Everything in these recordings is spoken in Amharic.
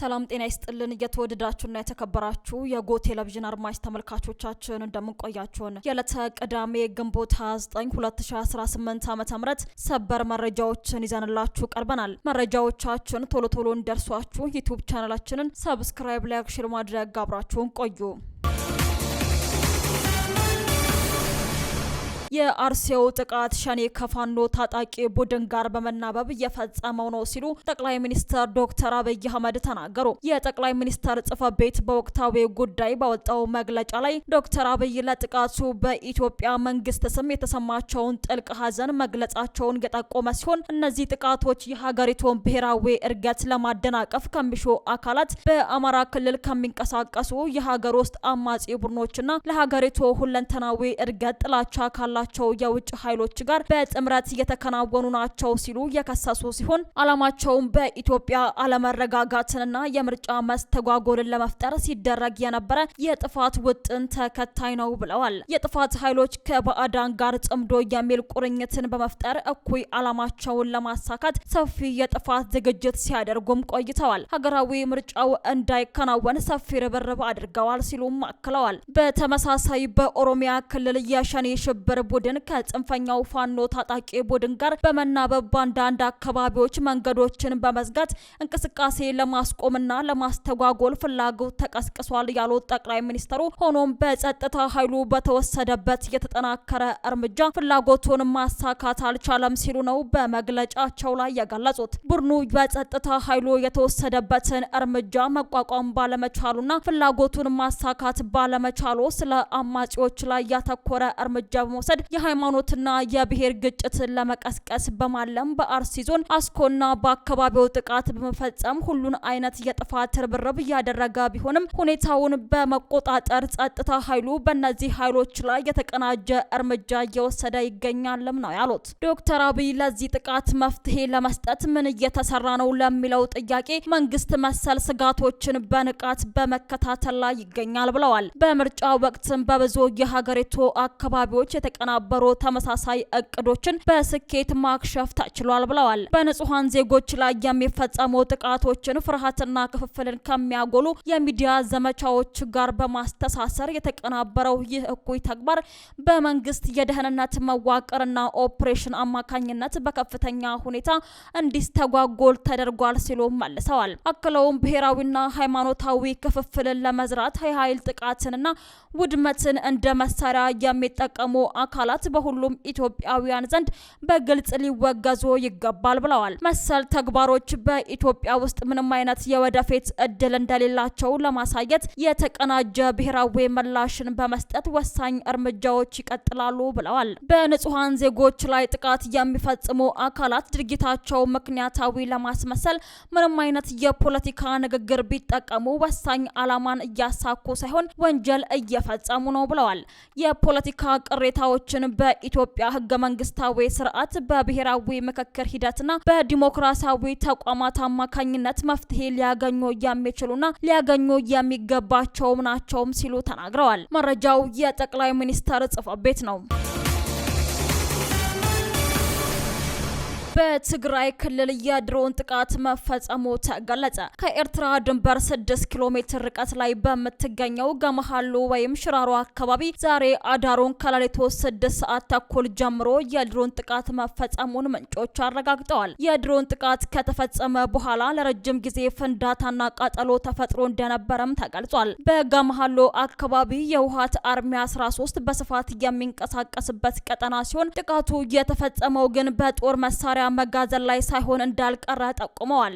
ሰላም ጤና ይስጥልን እየተወደዳችሁና የተከበራችሁ የጎ ቴሌቪዥን አድማጭ ተመልካቾቻችን እንደምን ቆያችሁን? የዕለተ ቅዳሜ ግንቦት 29 2018 ዓ.ም ሰበር መረጃዎችን ይዘንላችሁ ቀርበናል። መረጃዎቻችን ቶሎ እንዲደርሷችሁ ዩቲዩብ ቻናላችንን ሰብስክራይብ፣ ላይክ፣ ሼር ማድረግ አብራችሁን ቆዩ። የአርሲው ጥቃት ሸኔ ከፋኖ ታጣቂ ቡድን ጋር በመናበብ እየፈጸመው ነው ሲሉ ጠቅላይ ሚኒስትር ዶክተር አብይ አህመድ ተናገሩ። የጠቅላይ ሚኒስትር ጽሕፈት ቤት በወቅታዊ ጉዳይ ባወጣው መግለጫ ላይ ዶክተር አብይ ለጥቃቱ በኢትዮጵያ መንግስት ስም የተሰማቸውን ጥልቅ ሐዘን መግለጻቸውን የጠቆመ ሲሆን እነዚህ ጥቃቶች የሀገሪቱን ብሔራዊ እድገት ለማደናቀፍ ከሚሹ አካላት፣ በአማራ ክልል ከሚንቀሳቀሱ የሀገር ውስጥ አማጺ ቡድኖችና ለሀገሪቱ ሁለንተናዊ እድገት ጥላቻ ካላቸው የውጭ ኃይሎች ጋር በጥምረት እየተከናወኑ ናቸው ሲሉ የከሰሱ ሲሆን ዓላማቸውም በኢትዮጵያ አለመረጋጋትንና የምርጫ መስተጓጎልን ለመፍጠር ሲደረግ የነበረ የጥፋት ውጥን ተከታይ ነው ብለዋል። የጥፋት ኃይሎች ከባዕዳን ጋር ጽምዶ የሚል ቁርኝትን በመፍጠር እኩይ ዓላማቸውን ለማሳካት ሰፊ የጥፋት ዝግጅት ሲያደርጉም ቆይተዋል። ሀገራዊ ምርጫው እንዳይከናወን ሰፊ ርብርብ አድርገዋል ሲሉም አክለዋል። በተመሳሳይ በኦሮሚያ ክልል የሸኔ ሽብር ቡድን ከጽንፈኛው ፋኖ ታጣቂ ቡድን ጋር በመናበብ በአንዳንድ አካባቢዎች መንገዶችን በመዝጋት እንቅስቃሴ ለማስቆምና ለማስተጓጎል ፍላጎት ተቀስቅሷል ያሉት ጠቅላይ ሚኒስትሩ፣ ሆኖም በጸጥታ ኃይሉ በተወሰደበት የተጠናከረ እርምጃ ፍላጎቱን ማሳካት አልቻለም ሲሉ ነው በመግለጫቸው ላይ የገለጹት። ቡድኑ በጸጥታ ኃይሉ የተወሰደበትን እርምጃ መቋቋም ባለመቻሉና ፍላጎቱን ማሳካት ባለመቻሉ ስለ አማጺዎች ላይ ያተኮረ እርምጃ በመውሰድ የሃይማኖትና የብሔር ግጭትን ለመቀስቀስ በማለም በአርሲ ዞን አስኮና በአካባቢው ጥቃት በመፈጸም ሁሉን አይነት የጥፋት ርብርብ እያደረገ ቢሆንም ሁኔታውን በመቆጣጠር ጸጥታ ኃይሉ በእነዚህ ኃይሎች ላይ የተቀናጀ እርምጃ እየወሰደ ይገኛልም ነው ያሉት። ዶክተር አብይ ለዚህ ጥቃት መፍትሄ ለመስጠት ምን እየተሰራ ነው ለሚለው ጥያቄ መንግስት መሰል ስጋቶችን በንቃት በመከታተል ላይ ይገኛል ብለዋል። በምርጫ ወቅትም በብዙ የሀገሪቱ አካባቢዎች የተቀናበሩ ተመሳሳይ እቅዶችን በስኬት ማክሸፍ ተችሏል ብለዋል። በንጹሃን ዜጎች ላይ የሚፈጸሙ ጥቃቶችን ፍርሃትና ክፍፍልን ከሚያጎሉ የሚዲያ ዘመቻዎች ጋር በማስተሳሰር የተቀናበረው ይህ እኩይ ተግባር በመንግስት የደህንነት መዋቅርና ኦፕሬሽን አማካኝነት በከፍተኛ ሁኔታ እንዲስተጓጎል ተደርጓል ሲሉ መልሰዋል። አክለውም ብሔራዊና ሃይማኖታዊ ክፍፍልን ለመዝራት የኃይል ጥቃትንና ውድመትን እንደ መሳሪያ የሚጠቀሙ አካላት በሁሉም ኢትዮጵያውያን ዘንድ በግልጽ ሊወገዙ ይገባል ብለዋል። መሰል ተግባሮች በኢትዮጵያ ውስጥ ምንም አይነት የወደፊት እድል እንደሌላቸው ለማሳየት የተቀናጀ ብሔራዊ ምላሽን በመስጠት ወሳኝ እርምጃዎች ይቀጥላሉ ብለዋል። በንጹሃን ዜጎች ላይ ጥቃት የሚፈጽሙ አካላት ድርጊታቸው ምክንያታዊ ለማስመሰል ምንም አይነት የፖለቲካ ንግግር ቢጠቀሙ ወሳኝ ዓላማን እያሳኩ ሳይሆን ወንጀል እየፈጸሙ ነው ብለዋል። የፖለቲካ ቅሬታዎችን በኢትዮጵያ ህገ መንግስታዊ ስርዓት በብሔራዊ ምክክር ሂደትና በዲሞክራሲያዊ ተቋማት አማካኝነት መፍትሄ ሊያገኙ የሚችሉና ሊያገኙ የሚገባቸውም ናቸውም ሲሉ ተናግረዋል። መረጃው የጠቅላይ ሚኒስትር ጽሕፈት ቤት ነው። በትግራይ ክልል የድሮን ጥቃት መፈጸሙ ተገለጸ። ከኤርትራ ድንበር 6 ኪሎ ሜትር ርቀት ላይ በምትገኘው ገመሃሉ ወይም ሽራሮ አካባቢ ዛሬ አዳሩን ከሌሊቱ 6 ሰዓት ተኩል ጀምሮ የድሮን ጥቃት መፈጸሙን ምንጮች አረጋግጠዋል። የድሮን ጥቃት ከተፈጸመ በኋላ ለረጅም ጊዜ ፍንዳታና ቃጠሎ ተፈጥሮ እንደነበረም ተገልጿል። በገመሃሉ አካባቢ የህወሓት አርሚ 13 በስፋት የሚንቀሳቀስበት ቀጠና ሲሆን ጥቃቱ የተፈጸመው ግን በጦር መሳሪያ መጋዘን ላይ ሳይሆን እንዳልቀረ ጠቁመዋል።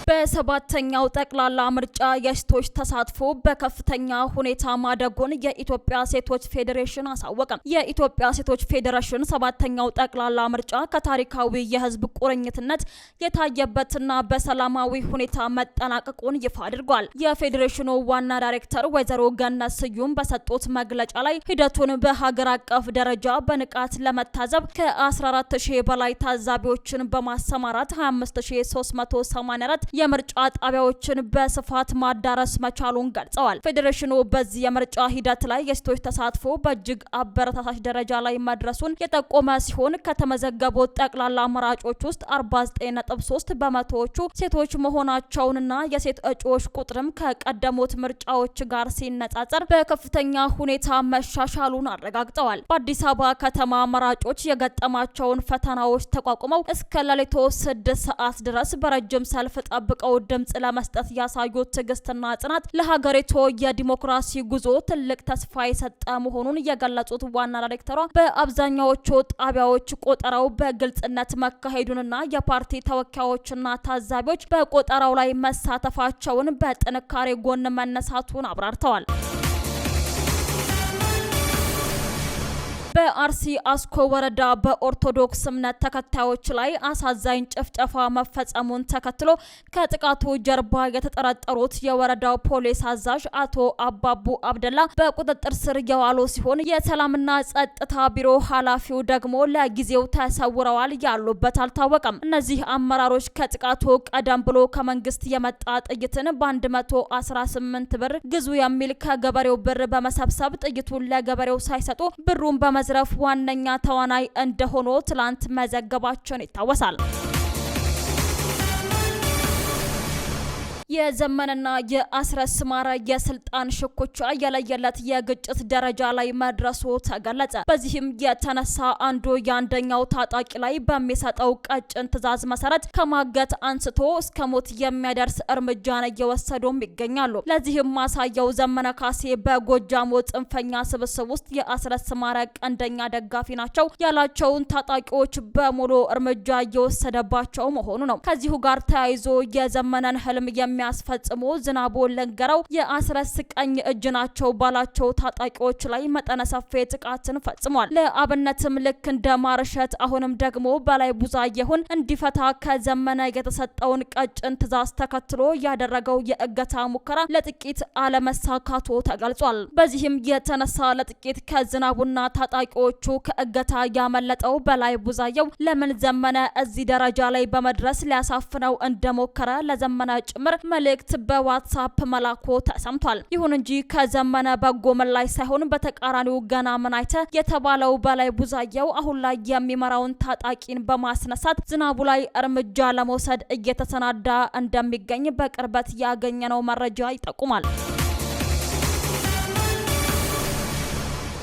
በሰባተኛው ጠቅላላ ምርጫ የሴቶች ተሳትፎ በከፍተኛ ሁኔታ ማደጉን የኢትዮጵያ ሴቶች ፌዴሬሽን አሳወቀ። የኢትዮጵያ ሴቶች ፌዴሬሽን ሰባተኛው ጠቅላላ ምርጫ ከታሪካዊ የህዝብ ቁርኝትነት የታየበትና በሰላማዊ ሁኔታ መጠናቀቁን ይፋ አድርጓል። የፌዴሬሽኑ ዋና ዳይሬክተር ወይዘሮ ገነት ስዩም በሰጡት መግለጫ ላይ ሂደቱን በሀገር አቀፍ ደረጃ በንቃት ለመታዘብ ከ14000 በላይ ታዛቢዎችን በማሰማራት 25384 የምርጫ ጣቢያዎችን በስፋት ማዳረስ መቻሉን ገልጸዋል። ፌዴሬሽኑ በዚህ የምርጫ ሂደት ላይ የሴቶች ተሳትፎ በእጅግ አበረታታች ደረጃ ላይ መድረሱን የጠቆመ ሲሆን ከተመዘገቡት ጠቅላላ መራጮች ውስጥ 49.3 በመቶዎቹ ሴቶች መሆናቸውንና የሴት እጩዎች ቁጥርም ከቀደሙት ምርጫዎች ጋር ሲነጻጸር በከፍተኛ ሁኔታ መሻሻሉን አረጋግጠዋል። በአዲስ አበባ ከተማ መራጮች የገጠማቸውን ፈተናዎች ተቋቁመው እስከ ሌሊቱ 6 ሰዓት ድረስ በረጅም ሰልፍ ጠብቀው ድምጽ ለመስጠት ያሳዩት ትዕግስትና ጽናት ለሀገሪቱ የዲሞክራሲ ጉዞ ትልቅ ተስፋ የሰጠ መሆኑን የገለጹት ዋና ዳይሬክተሯ በአብዛኛዎቹ ጣቢያዎች ቆጠራው በግልጽነት መካሄዱንና የፓርቲ ተወካዮችና ታዛቢዎች በቆጠራው ላይ መሳተፋቸውን በጥንካሬ ጎን መነሳቱን አብራርተዋል። በአርሲ አስኮ ወረዳ በኦርቶዶክስ እምነት ተከታዮች ላይ አሳዛኝ ጭፍጨፋ መፈጸሙን ተከትሎ ከጥቃቱ ጀርባ የተጠረጠሩት የወረዳው ፖሊስ አዛዥ አቶ አባቡ አብደላ በቁጥጥር ስር የዋሉ ሲሆን የሰላምና ጸጥታ ቢሮ ኃላፊው ደግሞ ለጊዜው ተሰውረዋል፣ ያሉበት አልታወቀም። እነዚህ አመራሮች ከጥቃቱ ቀደም ብሎ ከመንግስት የመጣ ጥይትን በ118 ብር ግዙ የሚል ከገበሬው ብር በመሰብሰብ ጥይቱን ለገበሬው ሳይሰጡ ብሩን በመዝረፍ ዋነኛ ተዋናይ እንደሆኑ ትላንት መዘገባችን ይታወሳል። የዘመነና የአስረስ ማረ የስልጣን ሽኩቻ የለየለት የግጭት ደረጃ ላይ መድረሱ ተገለጸ። በዚህም የተነሳ አንዱ የአንደኛው ታጣቂ ላይ በሚሰጠው ቀጭን ትዕዛዝ መሰረት ከማገት አንስቶ እስከ ሞት የሚያደርስ እርምጃን እየወሰዱም ይገኛሉ። ለዚህም ማሳያው ዘመነ ካሴ በጎጃሙ ጽንፈኛ ስብስብ ውስጥ የአስረስ ማረ ቀንደኛ ደጋፊ ናቸው ያላቸውን ታጣቂዎች በሙሉ እርምጃ እየወሰደባቸው መሆኑ ነው። ከዚሁ ጋር ተያይዞ የዘመነን ህልም የሚያስፈጽሙ ዝናቡ ለንገረው የአስረስ ቀኝ እጅ ናቸው ባላቸው ታጣቂዎች ላይ መጠነ ሰፊ ጥቃትን ፈጽሟል። ለአብነትም ልክ እንደ ማርሸት አሁንም ደግሞ በላይ ቡዛየሁን እንዲፈታ ከዘመነ የተሰጠውን ቀጭን ትዕዛዝ ተከትሎ ያደረገው የእገታ ሙከራ ለጥቂት አለመሳካቱ ተገልጿል። በዚህም የተነሳ ለጥቂት ከዝናቡና ታጣቂዎቹ ከእገታ ያመለጠው በላይ ቡዛየው ለምን ዘመነ እዚህ ደረጃ ላይ በመድረስ ሊያሳፍነው እንደሞከረ ለዘመነ ጭምር መልእክት በዋትስአፕ መላኩ ተሰምቷል። ይሁን እንጂ ከዘመነ በጎ ምላሽ ሳይሆን በተቃራኒው ገና ምን አይተ የተባለው በላይ ቡዛየው አሁን ላይ የሚመራውን ታጣቂን በማስነሳት ዝናቡ ላይ እርምጃ ለመውሰድ እየተሰናዳ እንደሚገኝ በቅርበት ያገኘነው መረጃ ይጠቁማል።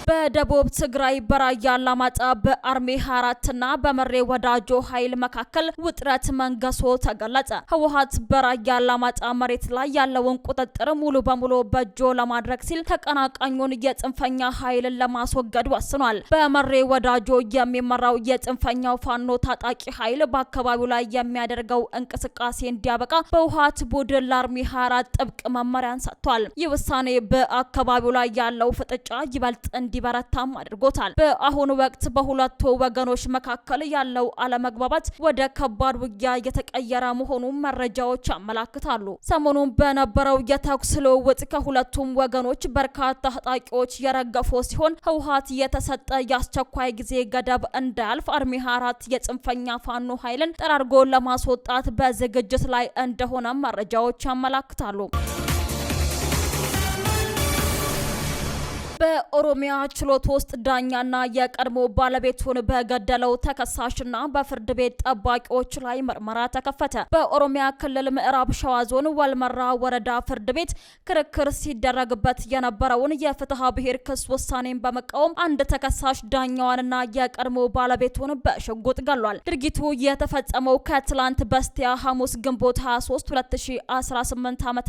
በደቡብ ትግራይ በራያ አላማጣ በአርሜ 24 እና በመሬ ወዳጆ ኃይል መካከል ውጥረት መንገሶ ተገለጸ። ህወሓት በራያ አላማጣ መሬት ላይ ያለውን ቁጥጥር ሙሉ በሙሉ በእጁ ለማድረግ ሲል ተቀናቃኙን የጽንፈኛ ኃይልን ለማስወገድ ወስኗል። በመሬ ወዳጆ የሚመራው የጽንፈኛው ፋኖ ታጣቂ ኃይል በአካባቢው ላይ የሚያደርገው እንቅስቃሴ እንዲያበቃ በህወሓት ቡድን ለአርሜ 24 ጥብቅ መመሪያን ሰጥቷል። ይህ ውሳኔ በአካባቢው ላይ ያለው ፍጥጫ ይበልጥ እንዲበረታም አድርጎታል። በአሁኑ ወቅት በሁለቱ ወገኖች መካከል ያለው አለመግባባት ወደ ከባድ ውጊያ የተቀየረ መሆኑን መረጃዎች ያመላክታሉ። ሰሞኑን በነበረው የተኩስ ልውውጥ ከሁለቱም ወገኖች በርካታ ታጣቂዎች የረገፉ ሲሆን ህወሓት የተሰጠ የአስቸኳይ ጊዜ ገደብ እንዳያልፍ አርሜ 24 የጽንፈኛ ፋኖ ኃይልን ጠራርጎ ለማስወጣት በዝግጅት ላይ እንደሆነ መረጃዎች ያመላክታሉ። በኦሮሚያ ችሎት ውስጥ ዳኛና የቀድሞ ባለቤቱን በገደለው ተከሳሽና በፍርድ ቤት ጠባቂዎች ላይ ምርመራ ተከፈተ። በኦሮሚያ ክልል ምዕራብ ሸዋ ዞን ወልመራ ወረዳ ፍርድ ቤት ክርክር ሲደረግበት የነበረውን የፍትሐ ብሔር ክስ ውሳኔን በመቃወም አንድ ተከሳሽ ዳኛዋንና የቀድሞ ባለቤቱን በሽጉጥ ገሏል። ድርጊቱ የተፈጸመው ከትላንት በስቲያ ሐሙስ ግንቦት 23 2018 ዓ.ም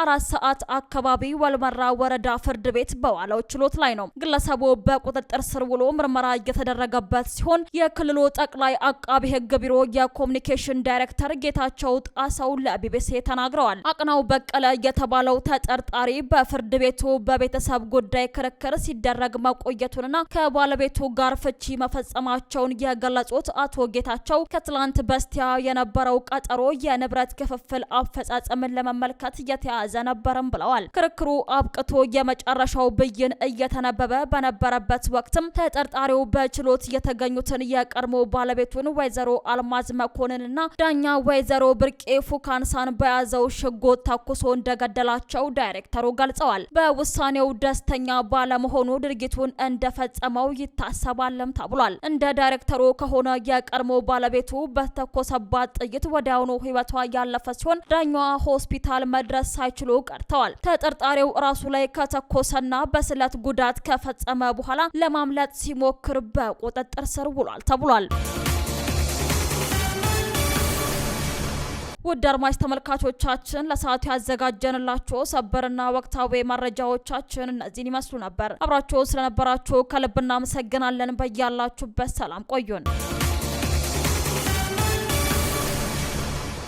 4 ሰዓት አካባቢ ወልመራ ወረዳ ፍርድ ቤት በዋለው ችሎት ላይ ነው። ግለሰቡ በቁጥጥር ስር ውሎ ምርመራ እየተደረገበት ሲሆን የክልሉ ጠቅላይ አቃቢ ሕግ ቢሮ የኮሙኒኬሽን ዳይሬክተር ጌታቸው ጣሰው ለቢቢሲ ተናግረዋል። አቅናው በቀለ የተባለው ተጠርጣሪ በፍርድ ቤቱ በቤተሰብ ጉዳይ ክርክር ሲደረግ መቆየቱንና ከባለቤቱ ጋር ፍቺ መፈጸማቸውን የገለጹት አቶ ጌታቸው ከትላንት በስቲያ የነበረው ቀጠሮ የንብረት ክፍፍል አፈጻጸምን ለመመልከት የተያዘ ነበርም ብለዋል። ክርክሩ አብቅቶ የመጨረሻው ብይን እየተነበበ በነበረበት ወቅትም ተጠርጣሪው በችሎት የተገኙትን የቀድሞ ባለቤቱን ወይዘሮ አልማዝ መኮንንና ዳኛ ወይዘሮ ብርቄ ፉካንሳን በያዘው ሽጉጥ ተኩሶ እንደገደላቸው ዳይሬክተሩ ገልጸዋል። በውሳኔው ደስተኛ ባለመሆኑ ድርጊቱን እንደፈጸመው ይታሰባልም ተብሏል። እንደ ዳይሬክተሩ ከሆነ የቀድሞ ባለቤቱ በተኮሰባት ጥይት ወዲያውኑ ሕይወቷ ያለፈ ሲሆን ዳኛዋ ሆስፒታል መድረስ ሳይችሉ ቀርተዋል። ተጠርጣሪው ራሱ ላይ ከተኮሰና በስለት ጉዳት ከፈጸመ በኋላ ለማምለጥ ሲሞክር በቁጥጥር ስር ውሏል ተብሏል። ውድ አድማጭ ተመልካቾቻችን ለሰዓቱ ያዘጋጀንላችሁ ሰበርና ወቅታዊ መረጃዎቻችን እነዚህን ይመስሉ ነበር። አብራችሁ ስለነበራችሁ ከልብ እናመሰግናለን። በያላችሁበት ሰላም ቆዩን።